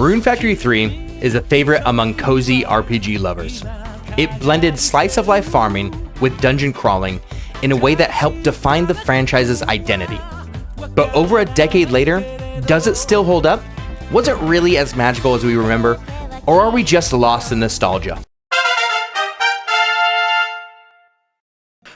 Rune Factory 3 is a favorite among cozy RPG lovers. It blended slice-of-life farming with dungeon crawling in a way that helped define the franchise's identity. But over a decade later, does it still hold up? Was it really as magical as we remember? Or are we just lost in nostalgia?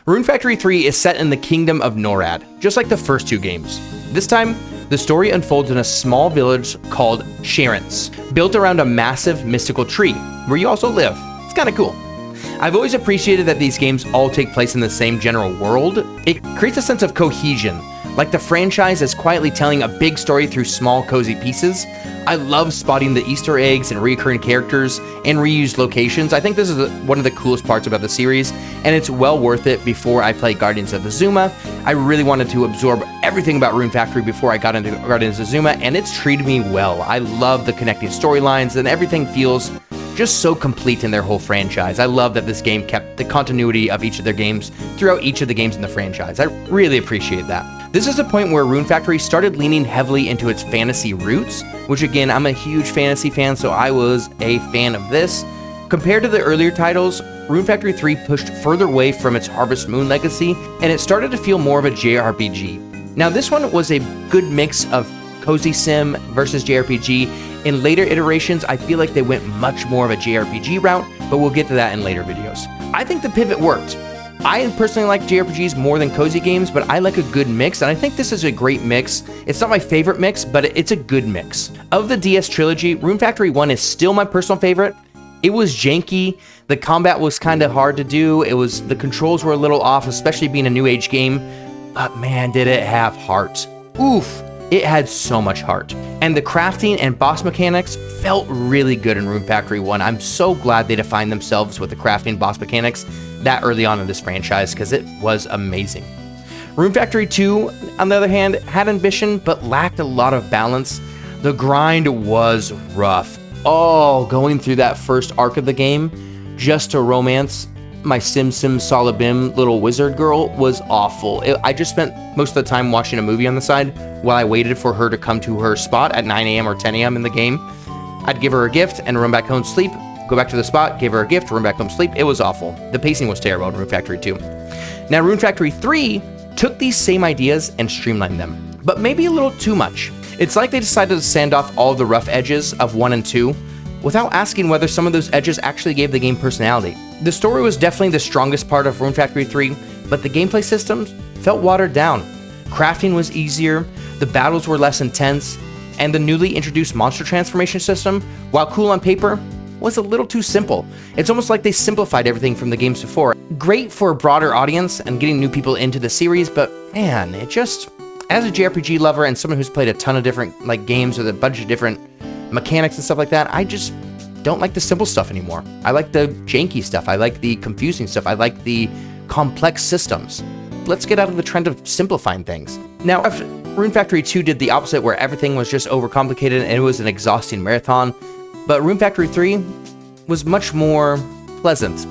Rune Factory 3 is set in the kingdom of Norad, just like the first two games. This time, the story unfolds in a small village called Sharens, built around a massive mystical tree, where you also live. It's kinda cool. I've always appreciated that these games all take place in the same general world. It creates a sense of cohesion, like the franchise is quietly telling a big story through small, cozy pieces. I love spotting the Easter eggs and recurring characters and reused locations. I think this is one of the coolest parts about the series, and it's well worth it before I play Guardians of Azuma. I really wanted to absorb everything about Rune Factory before I got into Guardians of Azuma, and it's treated me well. I love the connecting storylines, and everything feels just so complete in their whole franchise. I love that this game kept the continuity of each of their games throughout each of the games in the franchise. I really appreciate that. This is a point where Rune Factory started leaning heavily into its fantasy roots, which again, I'm a huge fantasy fan, so I was a fan of this. Compared to the earlier titles, Rune Factory 3 pushed further away from its Harvest Moon legacy, and it started to feel more of a JRPG. Now this one was a good mix of cozy sim versus JRPG. In later iterations, I feel like they went much more of a JRPG route, but we'll get to that in later videos. I think the pivot worked. I personally like JRPGs more than cozy games, but I like a good mix, and I think this is a great mix. It's not my favorite mix, but it's a good mix. Of the DS trilogy, Rune Factory 1 is still my personal favorite. It was janky, the combat was kind of hard to do, the controls were a little off, especially being a new age game, but man, did it have heart. Oof, it had so much heart. And the crafting and boss mechanics felt really good in Rune Factory 1. I'm so glad they defined themselves with the crafting boss mechanics that early on in this franchise, because it was amazing. Rune Factory 2, on the other hand, had ambition but lacked a lot of balance. The grind was rough. Oh, going through that first arc of the game just to romance my Sim Salabim little wizard girl was awful. I just spent most of the time watching a movie on the side while I waited for her to come to her spot at 9 a.m. or 10 a.m. in the game. I'd give her a gift and run back home, sleep, go back to the spot, give her a gift, run back home, sleep. It was awful. The pacing was terrible in Rune Factory 2. Now, Rune Factory 3 took these same ideas and streamlined them, but maybe a little too much. It's like they decided to sand off all the rough edges of 1 and 2 without asking whether some of those edges actually gave the game personality. The story was definitely the strongest part of Rune Factory 3, but the gameplay systems felt watered down. Crafting was easier, the battles were less intense, and the newly introduced monster transformation system, while cool on paper, was a little too simple. It's almost like they simplified everything from the games before. Great for a broader audience and getting new people into the series, but man, it just, as a JRPG lover and someone who's played a ton of different games with a bunch of different mechanics and stuff like that, I just don't like the simple stuff anymore. I like the janky stuff. I like the confusing stuff. I like the complex systems. Let's get out of the trend of simplifying things. Now, if Rune Factory 2 did the opposite, where everything was just overcomplicated and it was an exhausting marathon, but Rune Factory 3 was much more pleasant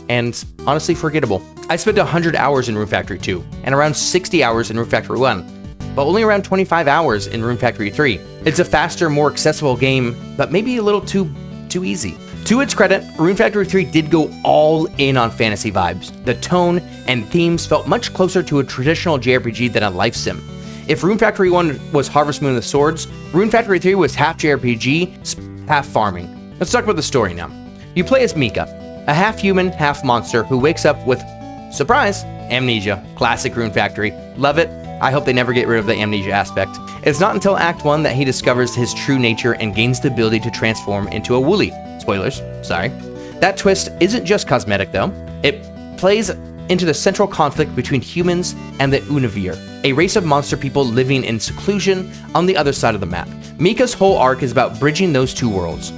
and honestly forgettable. I spent 100 hours in Rune Factory 2 and around 60 hours in Rune Factory 1, but only around 25 hours in Rune Factory 3. It's a faster, more accessible game, but maybe a little too easy. To its credit, Rune Factory 3 did go all in on fantasy vibes. The tone and themes felt much closer to a traditional JRPG than a life sim. If Rune Factory 1 was Harvest Moon of the Swords, Rune Factory 3 was half JRPG, half farming. Let's talk about the story now. You play as Mika, a half-human, half-monster who wakes up with, surprise, amnesia. Classic Rune Factory. Love it. I hope they never get rid of the amnesia aspect. It's not until Act 1 that he discovers his true nature and gains the ability to transform into a woolly. Spoilers, sorry. That twist isn't just cosmetic though. It plays into the central conflict between humans and the Univir, a race of monster people living in seclusion on the other side of the map. Mika's whole arc is about bridging those two worlds,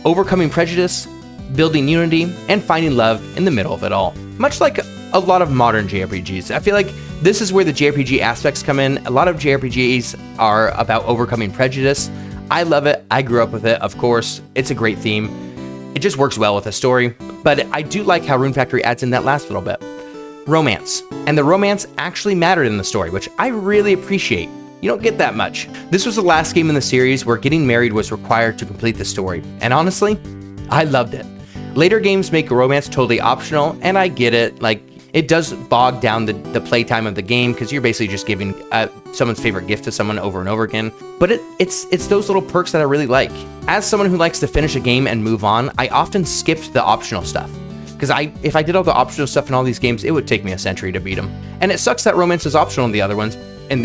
overcoming prejudice, building unity, and finding love in the middle of it all. Much like a lot of modern JRPGs. I feel like this is where the JRPG aspects come in. A lot of JRPGs are about overcoming prejudice. I love it. I grew up with it, of course. It's a great theme. It just works well with the story. But I do like how Rune Factory adds in that last little bit. Romance. And the romance actually mattered in the story, which I really appreciate. You don't get that much. This was the last game in the series where getting married was required to complete the story, and honestly, I loved it. Later games make romance totally optional, and I get it, like, it does bog down the playtime of the game because you're basically just giving someone's favorite gift to someone over and over again. But it's those little perks that I really like. As someone who likes to finish a game and move on, I often skipped the optional stuff. Because if I did all the optional stuff in all these games, it would take me a century to beat them. And it sucks that romance is optional in the other ones, and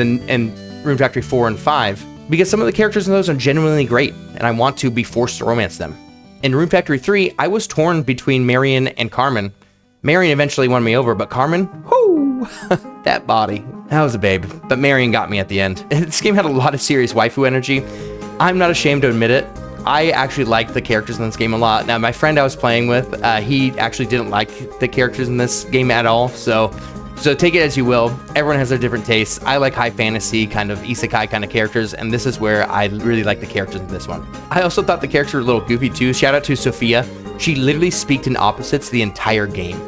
Rune Factory 4 and 5, because some of the characters in those are genuinely great, and I want to be forced to romance them. In Rune Factory 3, I was torn between Marion and Carmen. Marion eventually won me over, but Carmen, whoo, that body. That was a babe, but Marion got me at the end. This game had a lot of serious waifu energy. I'm not ashamed to admit it. I actually liked the characters in this game a lot. Now, my friend I was playing with, he actually didn't like the characters in this game at all, so take it as you will. Everyone has their different tastes. I like high fantasy, kind of isekai kind of characters, and this is where I really like the characters in this one. I also thought the characters were a little goofy too. Shout out to Sophia. She literally speaks in opposites the entire game.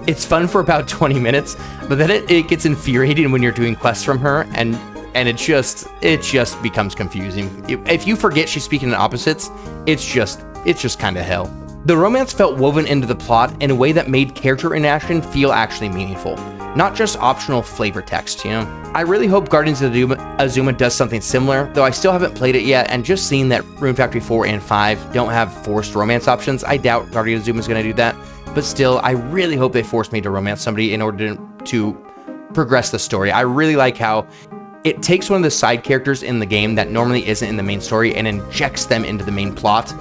It's fun for about 20 minutes, but then it gets infuriating when you're doing quests from her, and it just becomes confusing. If you forget she's speaking in opposites, it's just kind of hell. The romance felt woven into the plot in a way that made character interaction feel actually meaningful, not just optional flavor text, you know? I really hope Guardians of Azuma does something similar, though I still haven't played it yet, and just seeing that Rune Factory 4 and 5 don't have forced romance options, I doubt Guardians of Azuma is going to do that. But still, I really hope they force me to romance somebody in order to progress the story. I really like how it takes one of the side characters in the game that normally isn't in the main story and injects them into the main plot,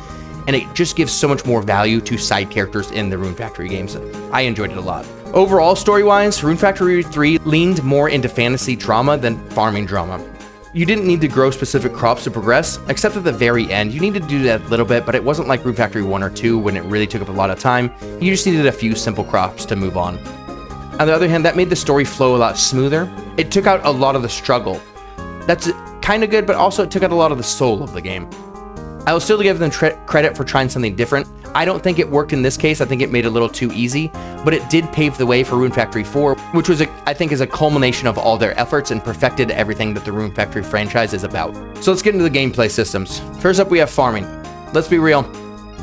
and it just gives so much more value to side characters in the Rune Factory games. I enjoyed it a lot. Overall, story-wise, Rune Factory 3 leaned more into fantasy drama than farming drama. You didn't need to grow specific crops to progress, except at the very end. You needed to do that a little bit, but it wasn't like Rune Factory 1 or 2 when it really took up a lot of time. You just needed a few simple crops to move on. On the other hand, that made the story flow a lot smoother. It took out a lot of the struggle. That's kind of good, but also it took out a lot of the soul of the game. I will still give them credit for trying something different. I don't think it worked in this case. I think it made it a little too easy, but it did pave the way for Rune Factory 4, which was, I think, is a culmination of all their efforts and perfected everything that the Rune Factory franchise is about. So let's get into the gameplay systems. First up, we have farming. Let's be real.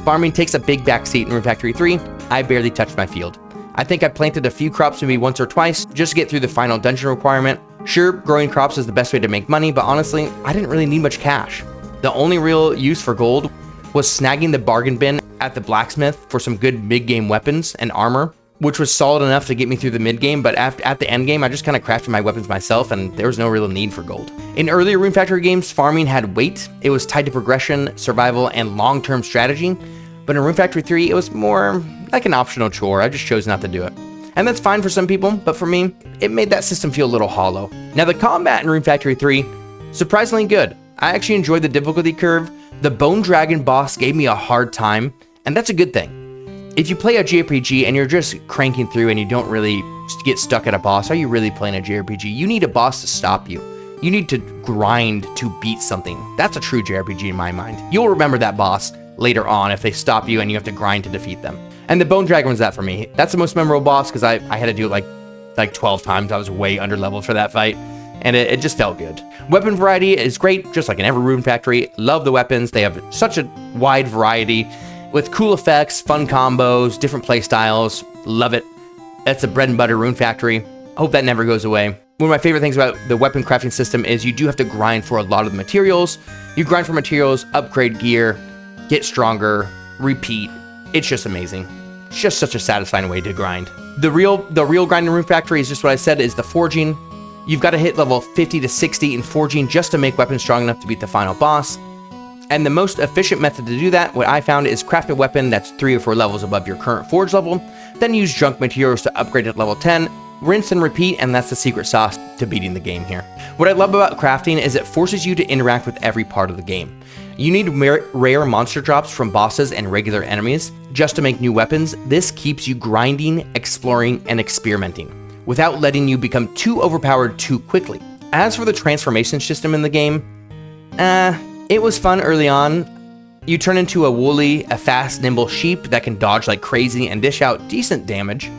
Farming takes a big backseat in Rune Factory 3. I barely touched my field. I think I planted a few crops maybe once or twice just to get through the final dungeon requirement. Sure, growing crops is the best way to make money, but honestly, I didn't really need much cash. The only real use for gold was snagging the bargain bin at the blacksmith for some good mid-game weapons and armor, which was solid enough to get me through the mid-game, but at the end game, I just kind of crafted my weapons myself, and there was no real need for gold. In earlier Rune Factory games, farming had weight. It was tied to progression, survival, and long-term strategy, but in Rune Factory 3, it was more like an optional chore. I just chose not to do it. And that's fine for some people, but for me, it made that system feel a little hollow. Now, the combat in Rune Factory 3, surprisingly good. I actually enjoyed the difficulty curve. The Bone Dragon boss gave me a hard time, and that's a good thing. If you play a JRPG and you're just cranking through and you don't really get stuck at a boss, are you really playing a JRPG? You need a boss to stop you. You need to grind to beat something. That's a true JRPG in my mind. You'll remember that boss later on if they stop you and you have to grind to defeat them. And the Bone Dragon was that for me. That's the most memorable boss because I had to do it like 12 times. I was way under leveled for that fight. And it just felt good. Weapon variety is great, just like in every Rune Factory. Love the weapons. They have such a wide variety with cool effects, fun combos, different play styles. Love it. That's a bread and butter Rune Factory. Hope that never goes away. One of my favorite things about the weapon crafting system is you do have to grind for a lot of the materials. You grind for materials, upgrade gear, get stronger, repeat. It's just amazing. It's just such a satisfying way to grind. The real grind in Rune Factory is just what I said, is the forging. You've got to hit level 50 to 60 in forging just to make weapons strong enough to beat the final boss. And the most efficient method to do that, what I found, is craft a weapon that's 3 or 4 levels above your current forge level, then use junk materials to upgrade at level 10, rinse and repeat, and that's the secret sauce to beating the game here. What I love about crafting is it forces you to interact with every part of the game. You need rare monster drops from bosses and regular enemies just to make new weapons. This keeps you grinding, exploring, and experimenting without letting you become too overpowered too quickly. As for the transformation system in the game, it was fun early on. You turn into a fast, nimble sheep that can dodge like crazy and dish out decent damage,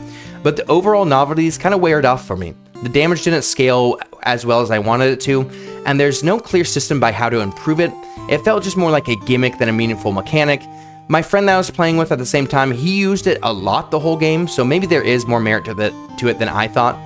but the overall novelties kind of weared off for me. The damage didn't scale as well as I wanted it to, and there's no clear system by how to improve it. It felt just more like a gimmick than a meaningful mechanic. My friend that I was playing with at the same time, he used it a lot the whole game, so maybe there is more merit to it than I thought.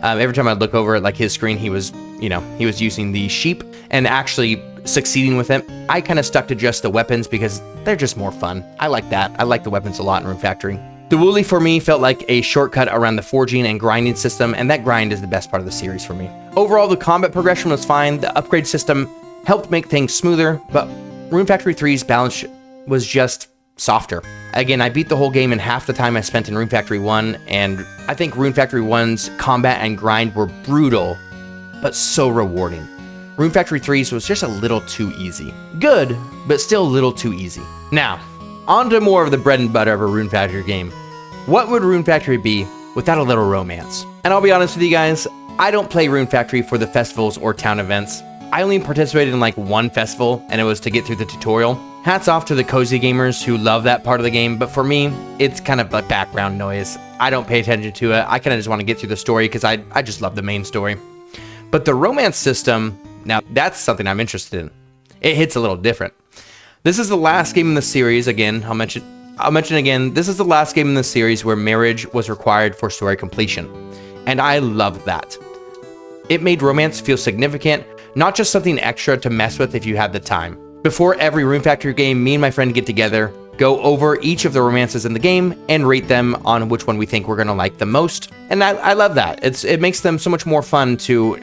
Every time I'd look over at like his screen, he was using the sheep and actually succeeding with it. I kind of stuck to just the weapons because they're just more fun. I like that. I like the weapons a lot in Rune Factory. The Wooly for me felt like a shortcut around the forging and grinding system, and that grind is the best part of the series for me. Overall, the combat progression was fine. The upgrade system helped make things smoother, but Rune Factory 3's balance was just softer. Again, I beat the whole game in half the time I spent in Rune Factory 1, and I think Rune Factory 1's combat and grind were brutal, but so rewarding. Rune Factory 3's was just a little too easy. Good, but still a little too easy. Now, on to more of the bread and butter of a Rune Factory game. What would Rune Factory be without a little romance? And I'll be honest with you guys, I don't play Rune Factory for the festivals or town events. I only participated in like one festival, and it was to get through the tutorial. Hats off to the cozy gamers who love that part of the game, but for me, it's kind of like background noise. I don't pay attention to it. I kind of just want to get through the story because I just love the main story. But the romance system, now that's something I'm interested in. It hits a little different. This is the last game in the series. Again, I'll mention again, this is the last game in the series where marriage was required for story completion. And I love that. It made romance feel significant, not just something extra to mess with if you had the time. Before every Rune Factory game, me and my friend get together, go over each of the romances in the game, and rate them on which one we think we're gonna like the most. And I love that. It makes them so much more fun to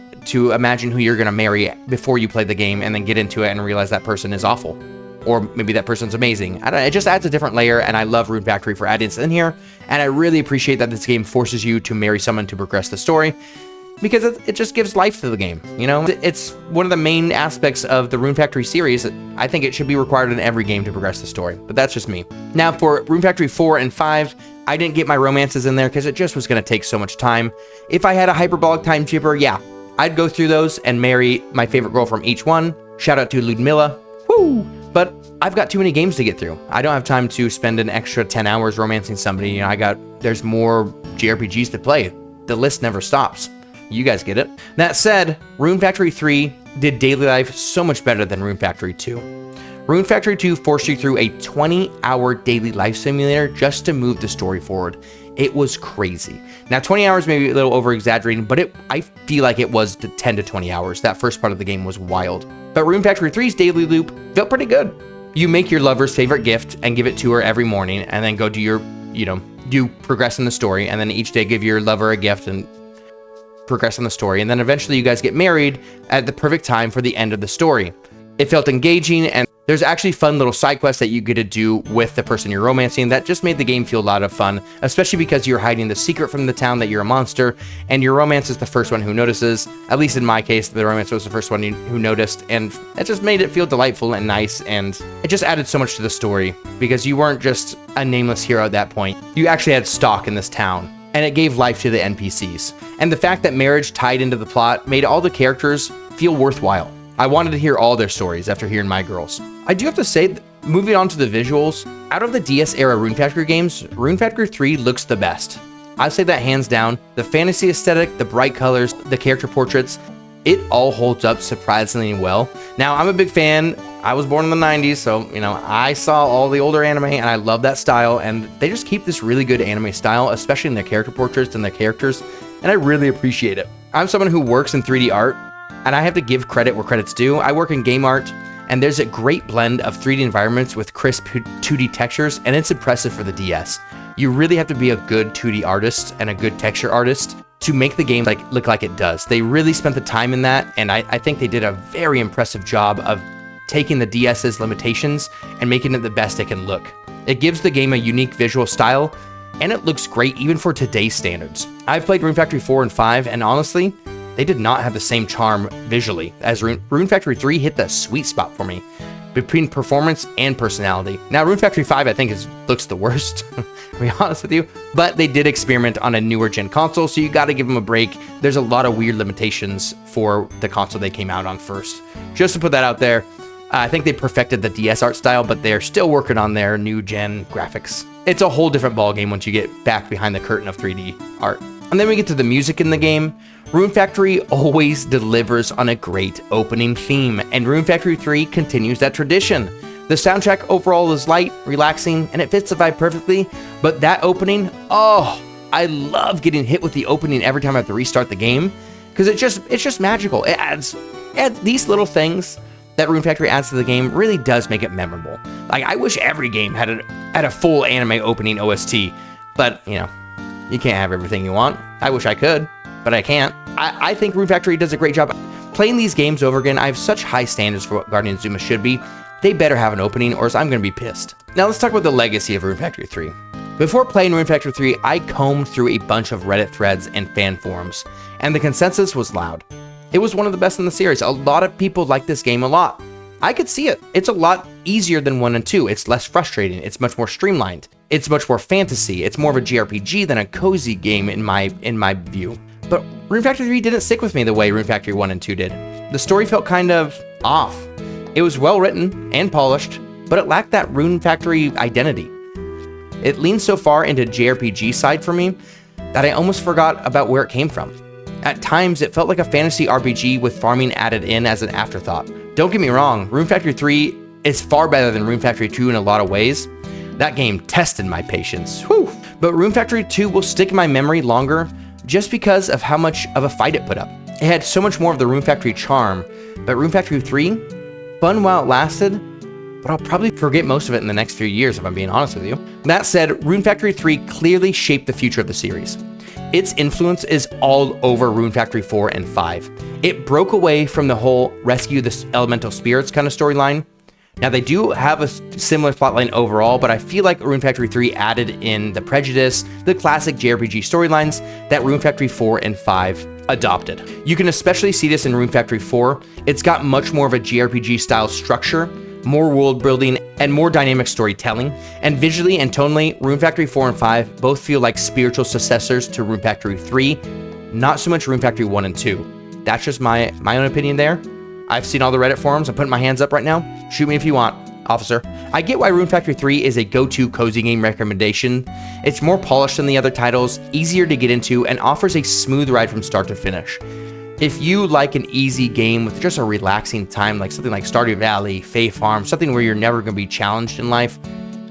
imagine who you're gonna marry before you play the game and then get into it and realize that person is awful. Or maybe that person's amazing. It just adds a different layer, and I love Rune Factory for adding this in here. And I really appreciate that this game forces you to marry someone to progress the story, because it just gives life to the game, you know? It's one of the main aspects of the Rune Factory series. I think it should be required in every game to progress the story, but that's just me. Now for Rune Factory 4 and 5, I didn't get my romances in there because it just was gonna take so much time. If I had a hyperbolic time chipper, yeah, I'd go through those and marry my favorite girl from each one. Shout out to Ludmilla, woo! But I've got too many games to get through. I don't have time to spend an extra 10 hours romancing somebody. You know, there's more JRPGs to play. The list never stops. You guys get it. That said, Rune Factory 3 did daily life so much better than Rune Factory 2. Rune Factory 2 forced you through a 20-hour daily life simulator just to move the story forward. It was crazy. Now, 20 hours may be a little over-exaggerating, but I feel like it was 10 to 20 hours. That first part of the game was wild. But Rune Factory 3's daily loop felt pretty good. You make your lover's favorite gift and give it to her every morning, and then go do your, do progress in the story, and then each day give your lover a gift and progress in the story, and then eventually you guys get married at the perfect time for the end of the story. It felt engaging, and there's actually fun little side quests that you get to do with the person you're romancing that just made the game feel a lot of fun, especially because you're hiding the secret from the town that you're a monster, and your romance is the first one who notices. At least in my case, the romance was the first one who noticed, and it just made it feel delightful and nice, and it just added so much to the story, because you weren't just a nameless hero at that point. You actually had stock in this town, and it gave life to the NPCs. And the fact that marriage tied into the plot made all the characters feel worthwhile. I wanted to hear all their stories after hearing my girls. I do have to say, moving on to the visuals, out of the DS era Rune Factory games, Rune Factory 3 looks the best. I'd say that hands down. The fantasy aesthetic, the bright colors, the character portraits, it all holds up surprisingly well. Now, I'm a big fan. I was born in the 90s, so, I saw all the older anime, and I love that style, and they just keep this really good anime style, especially in their character portraits and their characters, and I really appreciate it. I'm someone who works in 3D art, and I have to give credit where credit's due. I work in game art, and there's a great blend of 3D environments with crisp 2D textures, and it's impressive for the DS. You really have to be a good 2D artist and a good texture artist to make the game look like it does. They really spent the time in that, and I think they did a very impressive job of taking the DS's limitations and making it the best it can look. It gives the game a unique visual style, and it looks great even for today's standards. I've played Rune Factory 4 and 5, and honestly, they did not have the same charm visually, as Rune Factory 3 hit the sweet spot for me, between performance and personality. Now, Rune Factory 5, I think, looks the worst, to be honest with you, but they did experiment on a newer gen console, so you gotta give them a break. There's a lot of weird limitations for the console they came out on first. Just to put that out there, I think they perfected the DS art style, but they're still working on their new gen graphics. It's a whole different ballgame once you get back behind the curtain of 3D art. And then we get to the music in the game. Rune Factory always delivers on a great opening theme, and Rune Factory 3 continues that tradition. The soundtrack overall is light, relaxing, and it fits the vibe perfectly, but that opening, oh, I love getting hit with the opening every time I have to restart the game, because it's just magical. It adds these little things that Rune Factory adds to the game really does make it memorable. Like, I wish every game had a full anime opening OST, but, you know, you can't have everything you want. I wish I could, but I can't. I think Rune Factory does a great job. Playing these games over again, I have such high standards for what Guardian Zuma should be. They better have an opening, or else I'm going to be pissed. Now let's talk about the legacy of Rune Factory 3. Before playing Rune Factory 3, I combed through a bunch of Reddit threads and fan forums, and the consensus was loud. It was one of the best in the series. A lot of people like this game a lot. I could see it. It's a lot easier than 1 and 2. It's less frustrating. It's much more streamlined. It's much more fantasy. It's more of a JRPG than a cozy game in my view. But Rune Factory 3 didn't stick with me the way Rune Factory 1 and 2 did. The story felt kind of off. It was well written and polished, but it lacked that Rune Factory identity. It leaned so far into JRPG side for me that I almost forgot about where it came from. At times, it felt like a fantasy RPG with farming added in as an afterthought. Don't get me wrong, Rune Factory 3 is far better than Rune Factory 2 in a lot of ways. That game tested my patience. Whew. But Rune Factory 2 will stick in my memory longer just because of how much of a fight it put up. It had so much more of the Rune Factory charm, but Rune Factory 3, fun while it lasted, but I'll probably forget most of it in the next few years if I'm being honest with you. That said, Rune Factory 3 clearly shaped the future of the series. Its influence is all over Rune Factory 4 and 5. It broke away from the whole rescue the elemental spirits kind of storyline. Now, they do have a similar plotline overall, but I feel like Rune Factory 3 added in the prejudice, the classic JRPG storylines that Rune Factory 4 and 5 adopted. You can especially see this in Rune Factory 4. It's got much more of a JRPG style structure, more world building, and more dynamic storytelling. And visually and tonally, Rune Factory 4 and 5 both feel like spiritual successors to Rune Factory 3, not so much Rune Factory 1 and 2. That's just my own opinion there. I've seen all the Reddit forums. I'm putting my hands up right now. Shoot me if you want, officer. I get why Rune Factory 3 is a go-to cozy game recommendation. It's more polished than the other titles, easier to get into, and offers a smooth ride from start to finish. If you like an easy game with just a relaxing time, like something like Stardew Valley, Fae Farm, something where you're never going to be challenged in life,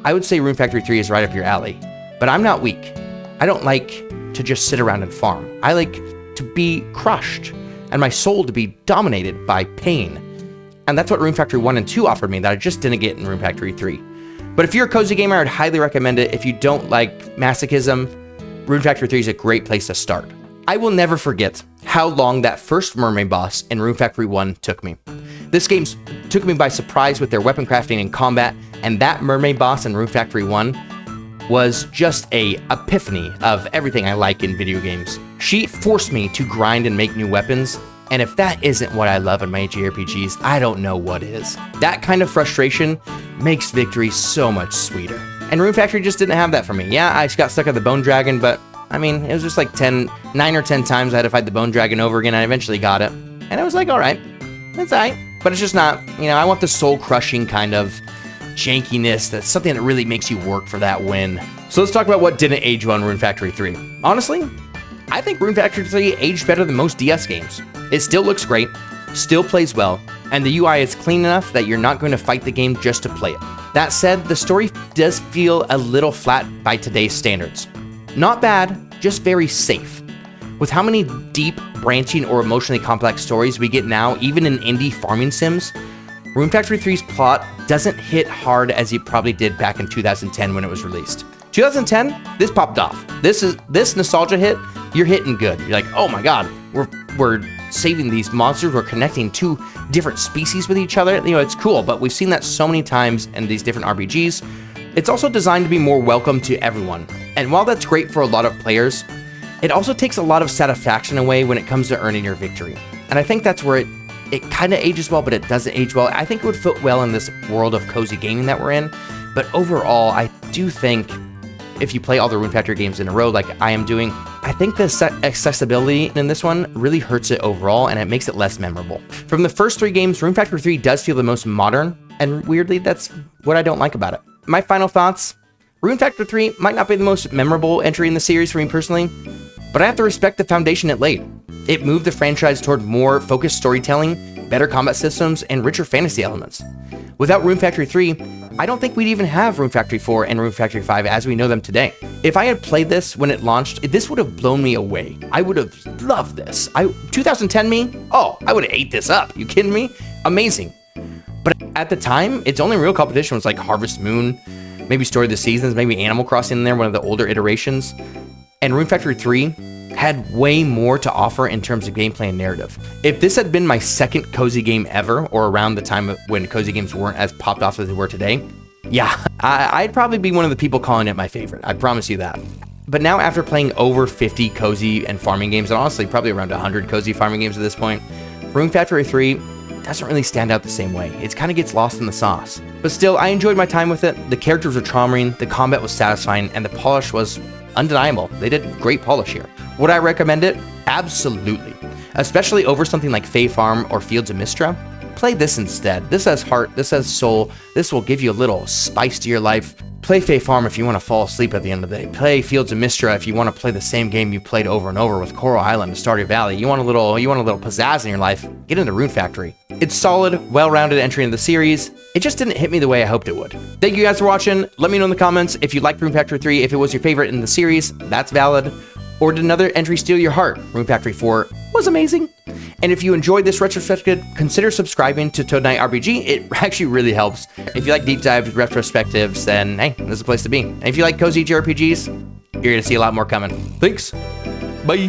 I would say Rune Factory 3 is right up your alley. But I'm not weak. I don't like to just sit around and farm. I like to be crushed and my soul to be dominated by pain. And that's what Rune Factory 1 and 2 offered me that I just didn't get in Rune Factory 3. But if you're a cozy gamer, I would highly recommend it. If you don't like masochism, Rune Factory 3 is a great place to start. I will never forget how long that first mermaid boss in Rune Factory 1 took me. This game took me by surprise with their weapon crafting and combat, and that mermaid boss in Rune Factory 1 was just a epiphany of everything I like in video games. She forced me to grind and make new weapons, and if that isn't what I love in my JRPGs, I don't know what is. That kind of frustration makes victory so much sweeter. And Rune Factory just didn't have that for me. Yeah, I got stuck at the Bone Dragon, but I mean, it was just like 9 or 10 times I had to fight the Bone Dragon over again. I eventually got it. And I was like, all right, that's all right. But it's just not, you know, I want the soul-crushing kind of jankiness. That's something that really makes you work for that win. So let's talk about what didn't age well in Rune Factory 3. Honestly, I think Rune Factory 3 aged better than most DS games. It still looks great, still plays well, and the UI is clean enough that you're not going to fight the game just to play it. That said, the story does feel a little flat by today's standards. Not bad, just very safe. With how many deep, branching, or emotionally complex stories we get now, even in indie farming sims, Rune Factory 3's plot doesn't hit hard as it probably did back in 2010 when it was released. 2010, this popped off. This nostalgia hit, you're hitting good. You're like, oh my god, we're saving these monsters, we're connecting two different species with each other. You know, it's cool, but we've seen that so many times in these different RPGs. It's also designed to be more welcome to everyone. And while that's great for a lot of players, it also takes a lot of satisfaction away when it comes to earning your victory. And I think that's where it kind of ages well, but it doesn't age well. I think it would fit well in this world of cozy gaming that we're in. But overall, I do think if you play all the Rune Factory games in a row like I am doing, I think the accessibility in this one really hurts it overall, and it makes it less memorable. From the first 3 games, Rune Factory 3 does feel the most modern, and weirdly, that's what I don't like about it. My final thoughts: Rune Factory 3 might not be the most memorable entry in the series for me personally, but I have to respect the foundation it laid. It moved the franchise toward more focused storytelling, better combat systems, and richer fantasy elements. Without Rune Factory 3, I don't think we'd even have Rune Factory 4 and Rune Factory 5 as we know them today. If I had played this when it launched, this would have blown me away. I would have loved this. 2010 me? Oh, I would have ate this up. You kidding me? Amazing. But at the time, its only real competition was like Harvest Moon, maybe Story of the Seasons, maybe Animal Crossing in there, one of the older iterations. And Rune Factory 3 had way more to offer in terms of gameplay and narrative. If this had been my second cozy game ever, or around the time when cozy games weren't as popped off as they were today, yeah, I'd probably be one of the people calling it my favorite. I promise you that. But now after playing over 50 cozy and farming games, and honestly probably around 100 cozy farming games at this point, Rune Factory 3 doesn't really stand out the same way. It kind of gets lost in the sauce. But still, I enjoyed my time with it. The characters were charming, the combat was satisfying, and the polish was undeniable. They did great polish here. Would I recommend it? Absolutely. Especially over something like Fae Farm or Fields of Mistra. Play this instead. This has heart, this has soul, this will give you a little spice to your life. Play Fae Farm if you want to fall asleep at the end of the day. Play Fields of Mistra if you want to play the same game you played over and over with Coral Island and Stardew Valley. You want a little pizzazz in your life, get into Rune Factory. It's solid, well-rounded entry in the series. It just didn't hit me the way I hoped it would. Thank you guys for watching. Let me know in the comments if you liked Rune Factory 3, if it was your favorite in the series, that's valid. Or did another entry steal your heart? Rune Factory 4 was amazing. And if you enjoyed this retrospective, consider subscribing to Toad Knight RPG. It actually really helps. If you like deep dive retrospectives, then hey, this is a place to be. And if you like cozy JRPGs, you're gonna see a lot more coming. Thanks.